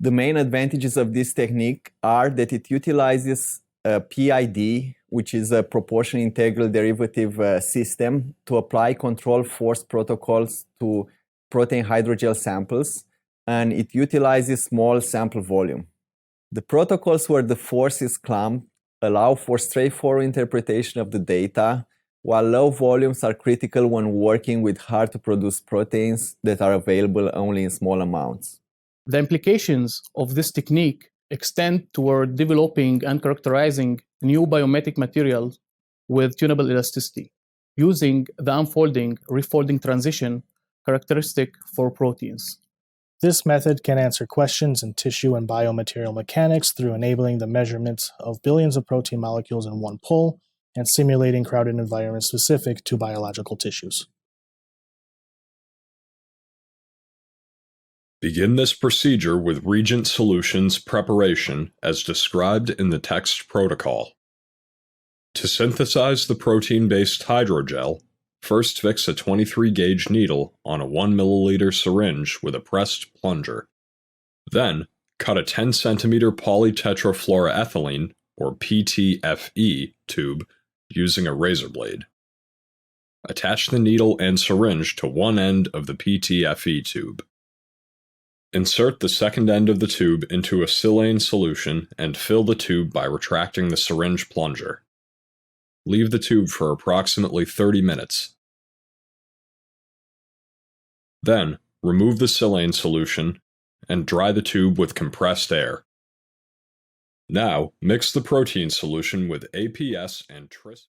The main advantages of this technique are that it utilizes PID, which is a proportional integral derivative system, to apply control force protocols to protein hydrogel samples, and it utilizes small sample volume. The protocols where the force is clamped allow for straightforward interpretation of the data, while low volumes are critical when working with hard-to-produce proteins that are available only in small amounts. The implications of this technique extend toward developing and characterizing new biomimetic materials with tunable elasticity, using the unfolding-refolding transition characteristic for proteins. This method can answer questions in tissue and biomaterial mechanics through enabling the measurement of billions of protein molecules in one pull and simulating crowded environments specific to biological tissues. Begin this procedure with reagent solutions preparation as described in the text protocol. To synthesize the protein-based hydrogel, first fix a 23-gauge needle on a 1 milliliter syringe with a pressed plunger. Then, cut a 10 centimeter polytetrafluoroethylene, or PTFE, tube using a razor blade. Attach the needle and syringe to one end of the PTFE tube. Insert the second end of the tube into a silane solution and fill the tube by retracting the syringe plunger. Leave the tube for approximately 30 minutes. Then, remove the silane solution and dry the tube with compressed air. Now, mix the protein solution with APS and tris.